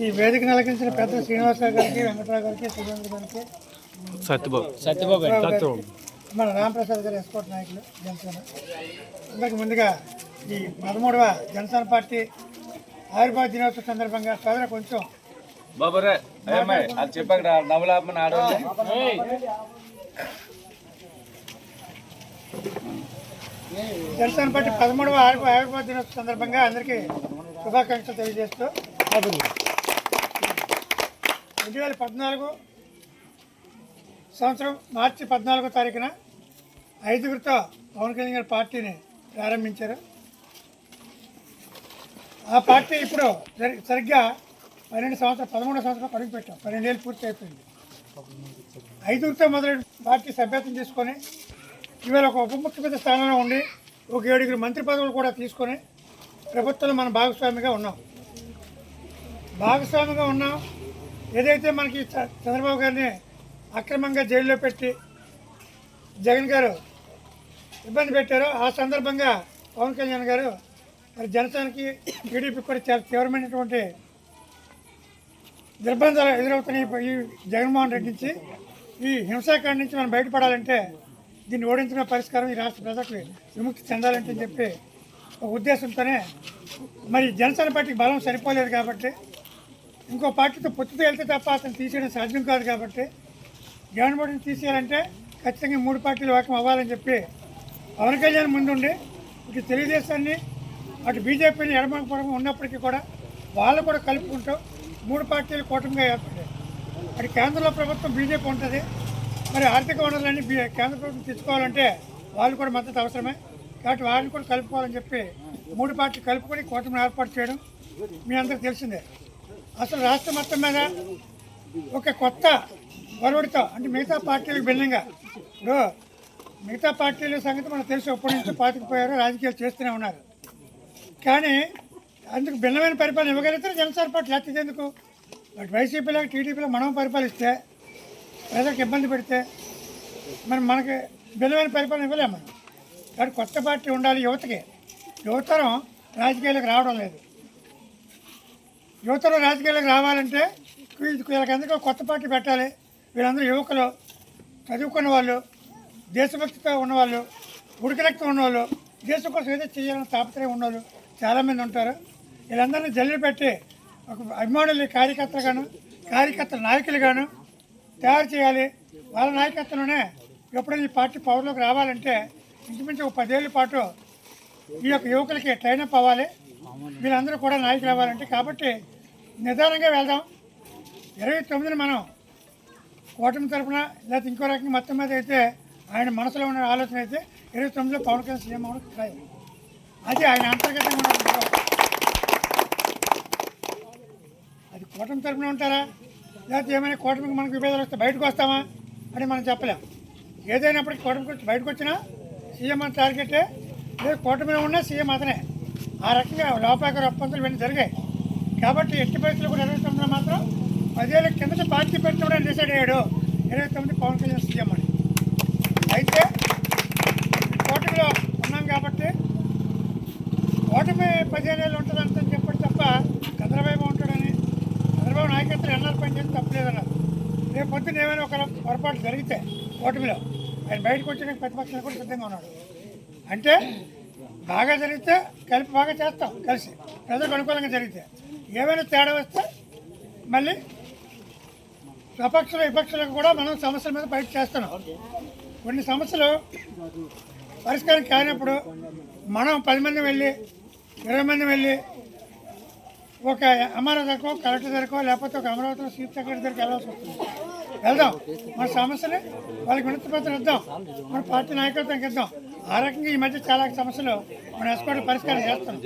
ఈ వేదిక నెలకించిన పెద్ద శ్రీనివాసరావు గారికి, వెంకటరావు గారికి, సురేంద్ర గారికి, సత్యబాబు మన రామప్రసాద్ గారు ఎస్కోట్ నాయకులు జనసేన అందరికి ముందుగా ఈ 13వ జనసేన పార్టీ ఆవిర్భావ దినోత్సవ సందర్భంగా సోదర కొంచెం జనసేన పార్టీ 13వ ఆవిర్భావ దినోత్సవ సందర్భంగా అందరికీ శుభాకాంక్షలు తెలియజేస్తూ 2014 సంవత్సరం మార్చి 14వ తారీఖున 5గురితో పవన్ కళ్యాణ్ గారి పార్టీని ప్రారంభించారు. ఆ పార్టీ ఇప్పుడు సరిగ్గా 13వ సంవత్సరం అడుగుపెట్టాం. 12 ఏళ్ళు పూర్తి అయిపోయింది. 5గురితో మొదలైన పార్టీ సభ్యత్వం తీసుకొని ఇవాళ ఒక ఉప ముఖ్యమంత్రి స్థానంలో ఉండి ఒక 7 మంత్రి పదవులు కూడా తీసుకొని ప్రభుత్వంలో మనం భాగస్వామిగా ఉన్నాం. ఏదైతే మనకి చంద్రబాబు గారిని అక్రమంగా జైల్లో పెట్టి జగన్ గారు ఇబ్బంది పెట్టారో ఆ సందర్భంగా పవన్ కళ్యాణ్ గారు మరి జనసేనకి టీడీపీ కూడా చాలా తీవ్రమైనటువంటి నిర్బంధాలు ఎదురవుతున్నాయి. ఈ జగన్మోహన్ రెడ్డి నుంచి ఈ హింసాకాండ నుంచి మనం బయటపడాలంటే దీన్ని ఓడించిన పరిష్కారం ఈ రాష్ట్ర ప్రజలకు విముక్తి చెందాలంటే చెప్పి ఒక ఉద్దేశంతోనే మరి జనసేన పార్టీకి బలం సరిపోలేదు కాబట్టి ఇంకో పార్టీతో పొత్తుతో వెళ్తే తప్ప అతను తీసేయడం సాధ్యం కాదు కాబట్టి జగన్మోహన్ తీసేయాలంటే ఖచ్చితంగా 3 పార్టీలు వాకం అవ్వాలని చెప్పి పవన్ కళ్యాణ్ ముందుండి ఇటు తెలుగుదేశాన్ని అటు బీజేపీని ఎడమపడం ఉన్నప్పటికీ కూడా వాళ్ళు కూడా కలుపుకుంటూ 3 పార్టీలు కూటమిగా ఏర్పడ్డాయి. అటు కేంద్రంలో ప్రభుత్వం బీజేపీ ఉంటుంది. మరి ఆర్థిక వనరులన్నీ కేంద్ర ప్రభుత్వం తెచ్చుకోవాలంటే వాళ్ళు కూడా మద్దతు అవసరమే కాబట్టి వాళ్ళని కూడా కలుపుకోవాలని చెప్పి 3 పార్టీలు కలుపుకొని కూటమిని ఏర్పాటు చేయడం మీ అందరికీ తెలిసిందే. అసలు రాష్ట్రం మొత్తం మీద ఒక కొత్త వరవడితో అంటే మిగతా పార్టీలకు భిన్నంగా ఇప్పుడు మిగతా పార్టీల సంగతి మనకు తెలిసి ఎప్పటి నుంచి పాతుకుపోయారో రాజకీయాలు చేస్తూనే ఉన్నారు. కానీ అందుకు భిన్నమైన పరిపాలన ఇవ్వగలిగితే జనసేన పార్టీ లేకపోతే ఎందుకు బట్ వైసీపీలో టీడీపీలో మనం పరిపాలిస్తే ప్రజలకు ఇబ్బంది పెడితే మరి మనకి భిన్నమైన పరిపాలన ఇవ్వలేము మనం. కాబట్టి కొత్త పార్టీ ఉండాలి. యువతరం రాజకీయాలకు రావడం లేదు. యువతరం రాజకీయాలకు రావాలంటే వీళ్ళకందరికీ కొత్త పార్టీ పెట్టాలి. వీళ్ళందరూ యువకులు, చదువుకున్న వాళ్ళు, దేశభక్తితో ఉన్నవాళ్ళు, ఉడికిరక్తం ఉన్నవాళ్ళు, దేశం కోసం ఏదో చేయాలని తాపత్రయం ఉన్నవాళ్ళు చాలామంది ఉంటారు. వీళ్ళందరినీ జల్లి పెట్టి ఒక అభిమానులు కార్యకర్తల నాయకులుగాను తయారు చేయాలి. వాళ్ళ నాయకత్వంలోనే ఎప్పుడైనా ఈ పార్టీ పవర్లోకి రావాలంటే ఇంచుమించు ఒక 10 ఏళ్ళ పాటు ఈ యొక్క యువకులకి ట్రైనప్ అవ్వాలి. వీళ్ళందరూ కూడా నాయకులు అవ్వాలంటే కాబట్టి నిదానంగా వెళ్దాం. 29న మనం కూటమి తరఫున లేకపోతే ఇంకో రకంగా మొత్తం మీద అయితే ఆయన మనసులో ఉన్న ఆలోచన అయితే 29లో పవన్ కళ్యాణ్ సీఎం అవ్వడం ఖాయం. అది ఆయన అంతర్గతంగా ఉన్న అది కూటమి తరఫున ఉంటారా లేకపోతే ఏమైనా కూటమికి మనకు విభేదాలు వస్తే బయటకు వస్తామా అని మనం చెప్పలేం. ఏదైనప్పటికీ కూటమి గురించి బయటకు వచ్చినా సీఎం అని టార్గెటే, లేదు కూటమిలో ఉన్నా సీఎం అతనే. ఆ రకంగా లోపాకర ఒప్పందాలు ఇవన్నీ జరిగాయి. కాబట్టి ఎట్టి పరిస్థితులు కూడా 29లో మాత్రం 10 ఏళ్ళ కిందట పార్టీ పెట్టడం డిసైడ్ అయ్యాడు 29 పవన్ కళ్యాణ్ సీఎం అని. అయితే కూటమిలో ఉన్నాం కాబట్టి కూటమి 15 ఏళ్ళు ఉంటుందంటే చెప్పండి తప్ప చంద్రబాబు ఉంటాడని చంద్రబాబు నాయకత్వం ఎన్నాళ్ళు పనిచేసి తప్పలేదన్నారు. రేపు పొద్దున్న ఏమైనా ఒక పొరపాటు జరిగితే కూటమిలో ఆయన బయటకు వచ్చడానికి ప్రతిపక్షాలు కూడా సిద్ధంగా ఉన్నాడు. అంటే బాగా జరిగితే బాగా చేస్తాం కలిసి ప్రజలకు అనుకూలంగా జరిగితే, ఏమైనా తేడా వస్తే మళ్ళీ స్వపక్షులు విపక్షులకు కూడా మనం సమస్యల మీద బయట చేస్తున్నాం. కొన్ని సమస్యలు పరిష్కారం కానప్పుడు మనం 10 మంది వెళ్ళి 20 మంది వెళ్ళి ఒక ఎంఆర్ఓ దగ్గరకో కలెక్టర్ దగ్గరకో లేకపోతే ఒక అమరావతిలో చీఫ్ సెక్రటరీ దగ్గరికి వెళ్ళాల్సి వస్తుంది. వెళ్దాం, మన సమస్యని వాళ్ళకి వినతి పత్రం ఇద్దాం, మన పార్టీ నాయకత్వానికి ఇద్దాం. ఆ రకంగా ఈ మధ్య చాలా సమస్యలు మన ఎస్కోట్లో పరిష్కారం చేస్తాం.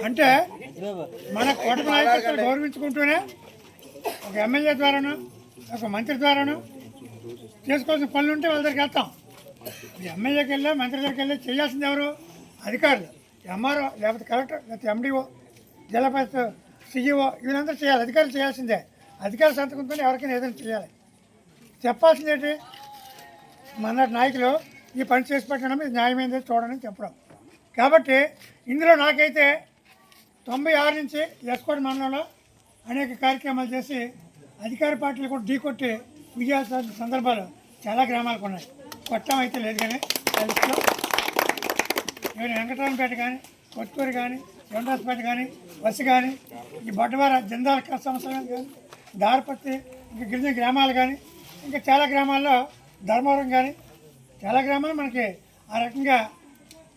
అంటే మన కూటమి నాయకత్వాన్ని గౌరవించుకుంటూనే ఒక ఎమ్మెల్యే ద్వారాను ఒక మంత్రి ద్వారాను చేసుకోవాల్సిన పనులు ఉంటే వాళ్ళ దగ్గరికి వెళ్తాం. ఎమ్మెల్యేకి వెళ్ళా మంత్రి దగ్గరికి వెళ్ళి చేయాల్సింది ఎవరు? అధికారులు, ఎంఆర్ఓ లేకపోతే కలెక్టర్ లేకపోతే ఎండిఓ జిల్లా పరిషత్ సిఇఓ వీళ్ళందరూ చేయాలి. అధికారులు చేయాల్సిందే. అధికారుల సంతకంతో ఎవరికైనా ఏదైనా చేయాలి. చెప్పాల్సింది ఏంటి? మన నాయకులు ఈ పని చేసి పెట్టడం ఇది న్యాయమైనది చూడని చెప్పడం. కాబట్టి ఇందులో నాకైతే 96 నుంచి ఎస్కోట్ మండలంలో అనేక కార్యక్రమాలు చేసి అధికార పార్టీలు కూడా ఢీకొట్టి విజయాలు సాధించిన సందర్భాలు చాలా గ్రామాలకు ఉన్నాయి. కొట్టం అయితే లేదు, కానీ ఆ లిస్టులో ఏమైనా వెంకటరామపేట కానీ, కొత్తూరు కానీ, యోనరాజపేట కానీ, వసి కానీ, ఈ బొడ్డవార జందాల సంవత్సరం కానీ, దారపత్తి, ఇంకా గిరిజన గ్రామాలు కానీ, ఇంకా చాలా గ్రామాల్లో ధర్మవరం కానీ, చాలా గ్రామాలు మనకి ఆ రకంగా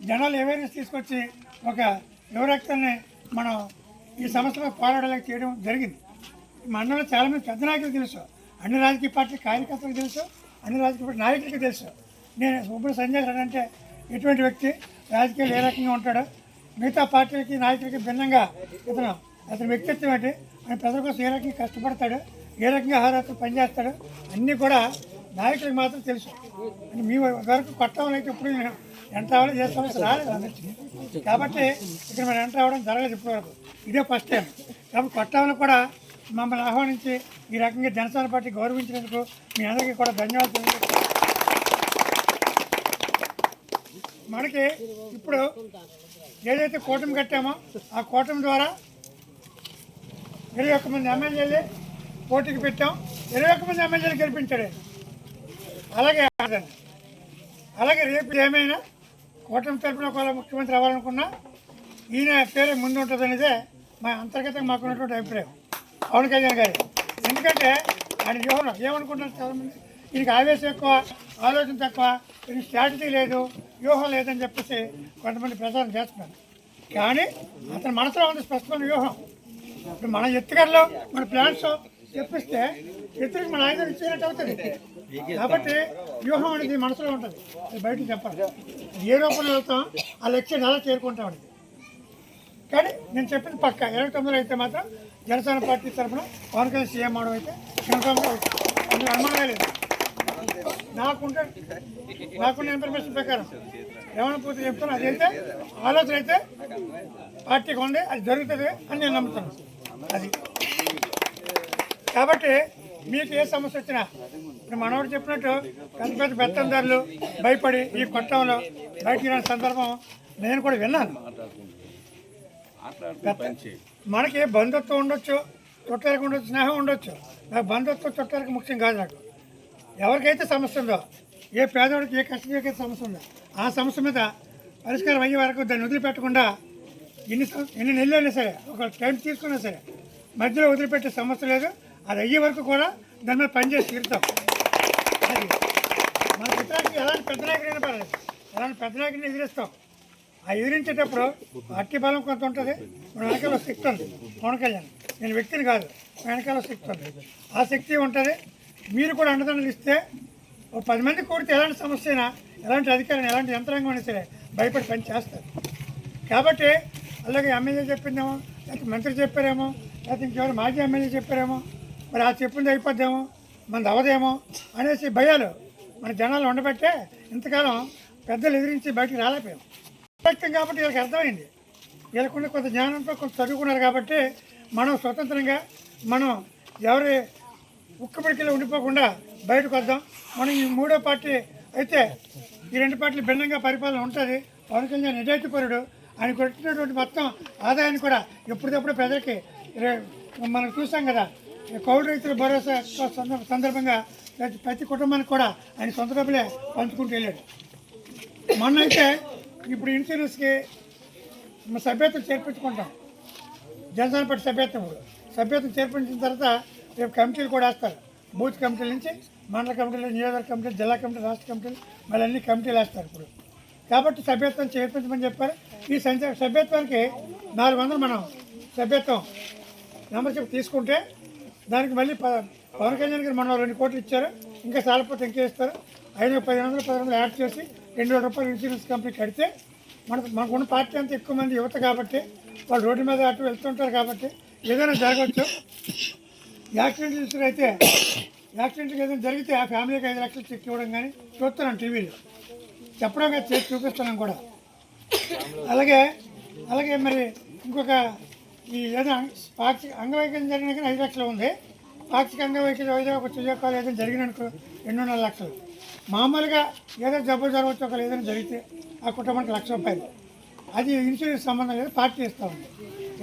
జనాలు అవేర్నెస్ తీసుకొచ్చి ఒక యువరక్తాన్ని మనం ఈ సమస్యలో పోరాడలేక చేయడం జరిగింది. మండలంలో చాలామంది పెద్ద నాయకులు తెలుసు, అన్ని రాజకీయ పార్టీ కార్యకర్తలకు తెలుసు, అన్ని రాజకీయ పార్టీ నాయకులకు తెలుసు. నేను ఇప్పుడు సంజయ్ రెడ్డి అంటే ఎటువంటి వ్యక్తి, రాజకీయాలు ఏ రకంగా ఉంటాడో, మిగతా పార్టీలకి నాయకులకి భిన్నంగా అతని వ్యక్తిత్వం ఏంటి, ఆయన ప్రజల కోసం ఏ రకంగా కష్టపడతాడు, ఏ రకంగా ఆహారాలు పనిచేస్తాడు, అన్నీ కూడా నాయకులకు మాత్రం తెలుసు. అంటే మీ వరకు కొట్టడం అయితే ఇప్పుడు నేను ఎంత అవ్వాలి ఏ సమస్య రాలేదు అందరికీ. కాబట్టి ఇక్కడ మనం ఎంటర్ అవ్వడం జరగలేదు ఇప్పటివరకు, ఇదే ఫస్ట్ టైం. కాబట్టి కొట్టంలో కూడా మమ్మల్ని ఆహ్వానించి ఈ రకంగా జనసేన పార్టీ గౌరవించినందుకు మీ అందరికీ కూడా ధన్యవాదాలు తెలియజేస్తాను. మనకి ఇప్పుడు ఏదైతే కూటమి కట్టామో ఆ కూటమి ద్వారా 21 మంది ఎమ్మెల్యేలు పోటీకి పెట్టాం, 21 మంది ఎమ్మెల్యేలు గెలిపించాడు. అలాగే రేపు ఏమైనా కూటమి తరపున ఒకవేళ ముఖ్యమంత్రి అవ్వాలనుకున్నా ఈయన పేరే ముందు ఉంటుంది అనేదే మా అంతర్గతంగా మాకున్నటువంటి అభిప్రాయం పవన్ కళ్యాణ్ గారు. ఎందుకంటే ఆయన వ్యూహం ఏమనుకుంటున్నారు చాలామంది, ఈయనకి ఆవేశం ఎక్కువ, ఆలోచన తక్కువ, ఈయన స్ట్రాటజీ లేదు, వ్యూహం లేదని చెప్పేసి కొంతమంది ప్రచారం చేస్తున్నారు. కానీ అతని మనసులో ఉంది స్పష్టమైన వ్యూహం. ఇప్పుడు మన ఎత్తుగడలో మన ప్లాన్స్ చెప్పిస్తే ఎత్తుకి మన ఆయుధం ఇచ్చేటట్టు అవుతుంది. కాబట్టి వ్యూహం అనేది మనసులో ఉంటుంది, అది బయటకు చెప్పాలి. ఏ రూపంలో వెళ్తాం ఆ లక్ష్యం ఎలా చేరుకుంటాం అనేది. కానీ నేను చెప్పింది పక్క 29లో అయితే మాత్రం జనసేన పార్టీ తరఫున పవన్ కళ్యాణ్ సీఎం అవడం అయితే కన్ఫర్మ్గా అందులో అనుమానమే లేదు. నాకున్న ఇన్ఫర్మేషన్ ప్రకారం ఏమైనా పూర్తి చెప్తాను, అదైతే ఆలోచన అయితే పార్టీకి ఉంది, అది జరుగుతుంది అని నేను నమ్ముతాను. అది కాబట్టి మీకు ఏ సమస్య వచ్చినా ఇప్పుడు మనవాడు చెప్పినట్టు పెద్ద పెద్ద పెత్తందారులు భయపడి ఈ కొట్టంలో బయటికి రాని సందర్భం నేను కూడా విన్నాను. మనకి బంధుత్వం ఉండొచ్చు, చుట్టాలకు ఉండొచ్చు, స్నేహం ఉండొచ్చు. నాకు బంధుత్వం చుట్టాలకు ముఖ్యం కాదు. నాకు ఎవరికైతే సమస్య ఉందో, ఏ పేదవాడికి ఏ కష్టజీవికైతే సమస్య ఉందో ఆ సమస్య మీద పరిష్కారం అయ్యే వరకు దాన్ని వదిలిపెట్టకుండా ఎన్ని నెలలు అయినా సరే, ఒక టైం తీసుకున్నా సరే మధ్యలో వదిలిపెట్టే సమస్య లేదు. అది అయ్యే వరకు కూడా దాని మీద పనిచేసి తీరుతాం. అది మన పితానికి ఎలాంటి పెద్ద నాయకుడైనా పర్లేదు, ఎలాంటి పెద్ద నాయకుడిని ఎదిరిస్తాం. ఆ ఎదిరించేటప్పుడు పార్టీ బలం కొంత ఉంటుంది, మన వెనకాల శక్తి ఉంది. పవన్ కళ్యాణ్ నేను వ్యక్తిని కాదు, వెనకాల శక్తి ఉంది, ఆ శక్తి ఉంటుంది. మీరు కూడా అండదండలు ఇస్తే ఓ 10 మంది కూడితే ఎలాంటి సమస్య అయినా, ఎలాంటి అధికారం, ఎలాంటి యంత్రాంగం అయినా సరే భయపడి పని చేస్తారు. కాబట్టి అలాగే ఎమ్మెల్యే చెప్పిందేమో, లేకపోతే మంత్రి చెప్పారేమో, లేకపోతే ఇంకెవరు మాజీ ఎమ్మెల్యే చెప్పారేమో, మరి ఆ చెప్పింది అయిపోద్దేమో, మనది అవదేమో అనేసి భయాలు మన జనాలు ఉండబట్టే ఇంతకాలం పెద్దలు ఎదిరించి బయటికి రాలేకపోయాం. వ్యక్తం కాబట్టి వీళ్ళకి అర్థమైంది, వీళ్ళకుండా కొంత జ్ఞానంతో కొంత చదువుకున్నారు. కాబట్టి మనం స్వతంత్రంగా మనం ఎవరి ఉక్కబడికలో ఉండిపోకుండా బయటకు వద్దాం. మనం ఈ 3వ పార్టీ అయితే ఈ 2 పార్టీలు భిన్నంగా పరిపాలన ఉంటుంది. పవన్ కళ్యాణ్ నిజాయితీపరుడు, ఆయనకు వచ్చినటువంటి మొత్తం ఆదాయాన్ని కూడా ఎప్పటికప్పుడు ప్రజలకి మనం చూసాం కదా. కౌలు రైతుల భరోసా సందర్భంగా ప్రతి కుటుంబానికి కూడా ఆయన సొంత డబ్బులే పంచుకుంటూ వెళ్ళాడు. మొన్న అయితే ఇప్పుడు ఇన్సూరెన్స్కి సభ్యత్వం చేర్పించుకుంటాం, జనసేన పార్టీ సభ్యత్వం చేర్పించిన తర్వాత రేపు కమిటీలు కూడా వేస్తారు. బూత్ కమిటీల నుంచి మండల కమిటీలు, నియోజకవర్గ కమిటీలు, జిల్లా కమిటీలు, రాష్ట్ర కమిటీలు, మళ్ళీ అన్ని కమిటీలు వేస్తారు ఇప్పుడు. కాబట్టి సభ్యత్వం చేర్పించమని చెప్పారు. ఈ సభ్యత్వానికి 400 మనం సభ్యత్వం మెంబర్షిప్ తీసుకుంటే దానికి మళ్ళీ పవన్ కళ్యాణ్ గారు మనం 2 కోట్లు ఇచ్చారు. ఇంకా సాలపోతే ఇంకా ఇస్తారు. 500 యాడ్ చేసి 200 రూపాయలు ఇన్సూరెన్స్ కంపెనీ కడితే మనకున్న పార్టీ అంతా ఎక్కువ మంది యువత కాబట్టి వాళ్ళు రోడ్డు మీద అటు వెళ్తుంటారు. కాబట్టి ఏదైనా జరగవచ్చు. యాక్సిడెంట్ ఇన్సూరెన్స్ అయితే యాక్సిడెంట్కి ఏదైనా జరిగితే ఆ ఫ్యామిలీకి 5 లక్షలు చెక్ ఇవ్వడం కానీ చూస్తున్నాం, టీవీలో చెప్పడం కానీ చేసి చూపిస్తున్నాం కూడా. అలాగే మరి ఇంకొక ఈ ఏదైనా పాక్షిక అంగవైకల్యం జరిగినా కానీ 5 లక్షలు ఉంది. పాక్షిక అంగవైకల్యం ఒక చుజకాలు ఏదైనా జరిగిననుకో 2.5 లక్షలు. మామూలుగా ఏదైనా జబ్బు జరగవచ్చు, ఒకవేళ ఏదైనా జరిగితే ఆ కుటుంబానికి 1,00,000 రూపాయలు. అది ఇన్సూరెన్స్ సంబంధం లేదు, పార్టీ ఇస్తూ ఉంది.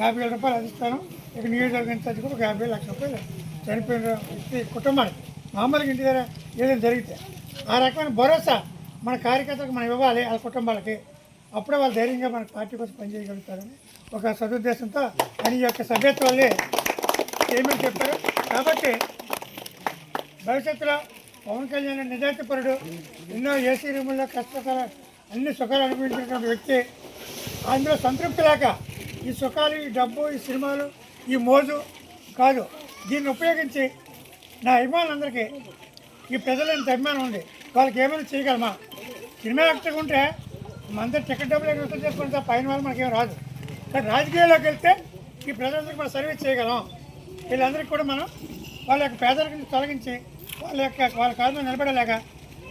50,000 రూపాయలు అది ఇస్తాను. ఇక నియోజకవర్గం నుంచి కూడా 50 లక్షల రూపాయలు చనిపోయిన వ్యక్తి కుటుంబానికి మామూలుగా ఇంటి దగ్గర ఏదైనా జరిగితే ఆ రకమైన భరోసా మన కార్యకర్తలకు మనం ఇవ్వాలి, ఆ కుటుంబాలకి. అప్పుడే వాళ్ళు ధైర్యంగా మన పార్టీ కోసం పనిచేయగలుగుతారని ఒక సదుద్దేశంతో అని యొక్క సభ్యత్వం వల్లే ఏమని చెప్పారు. కాబట్టి భవిష్యత్తులో పవన్ కళ్యాణ్ నిజాయితీపరుడు, ఎన్నో ఏసీ రూముల్లో కష్టకాల అన్ని సుఖాలు అనుభవించినటువంటి వ్యక్తి. అందులో సంతృప్తి లేక ఈ సుఖాలు, ఈ డబ్బు, ఈ సినిమాలు, ఈ మోజు కాదు, దీన్ని ఉపయోగించి నా అభిమానులందరికీ, ఈ ప్రజలు ఎంత అభిమానం ఉంది, వాళ్ళకి ఏమైనా చేయగలమా? సినిమా యాక్టర్గా ఉంటే మనందరూ టికెట్ డబ్బులు వసూలు చేసుకుంటే పైన వాళ్ళు మనకేం రాదు. కానీ రాజకీయాల్లోకి వెళ్తే ఈ ప్రజలందరికీ మనం సర్వీస్ చేయగలం. వీళ్ళందరికీ కూడా మనం వాళ్ళ యొక్క పేదరికం నుంచి తొలగించి వాళ్ళ కాళ్ళ మీద నిలబడలేక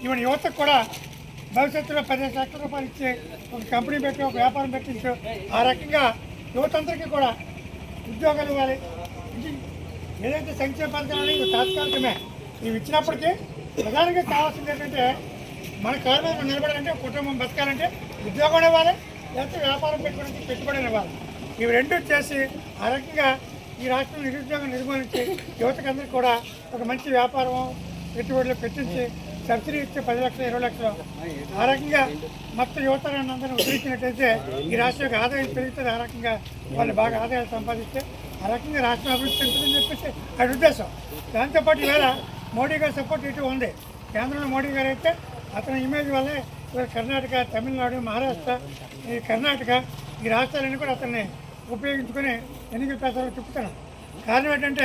ఈవెన్ యువతకు కూడా భవిష్యత్తులో 10 లక్షల రూపాయలు ఇచ్చి ఒక కంపెనీ పెట్టి ఒక వ్యాపారం పెట్టించు, ఆ రకంగా యువతందరికీ కూడా ఉద్యోగాలు ఇవ్వాలి. ఏదైతే సంక్షేమ పథకాలు ఇవి తాత్కాలికమే, ఇవి ఇచ్చినప్పటికీ ప్రధానంగా కావాల్సింది ఏంటంటే మన కాళ్ళ మీద నిలబడాలంటే, కుటుంబం బతకాలంటే ఉద్యోగం ఇవ్వాలి, లేకపోతే వ్యాపారం పెట్టుకోవడానికి పెట్టుబడి ఇవ్వాలి. ఇవి రెండు చేసి ఆ రకంగా ఈ రాష్ట్రంలో నిరుద్యోగం నిర్మూలించి యువతకు అందరికీ కూడా ఒక మంచి వ్యాపారం పెట్టుబడులు పెట్టించి సబ్సిడీ ఇచ్చే 10 లక్షలు 20 లక్షలు ఆ రకంగా మొత్తం యువతరాన్ని అందరినీ ఉద్ధరించినట్టయితే ఈ రాష్ట్రం యొక్క ఆదాయం పెరుగుతుంది. ఆ రకంగా వాళ్ళు బాగా ఆదాయాలు సంపాదిస్తే ఆ రకంగా రాష్ట్రం అభివృద్ధి చెందుతుందని చెప్పేసి అది ఉద్దేశం. దాంతోపాటు ఈవేళ మోడీ గారి సపోర్ట్ ఇటు ఉంది. కేంద్రంలో మోడీ గారు అయితే అతని ఇమేజ్ వల్లే ఇవాళ కర్ణాటక, తమిళనాడు, మహారాష్ట్ర, ఈ కర్ణాటక ఈ రాష్ట్రాలన్నీ కూడా అతన్ని ఉపయోగించుకొని ఎన్నికల ప్రచారం తిప్పుతున్నాం. కారణం ఏంటంటే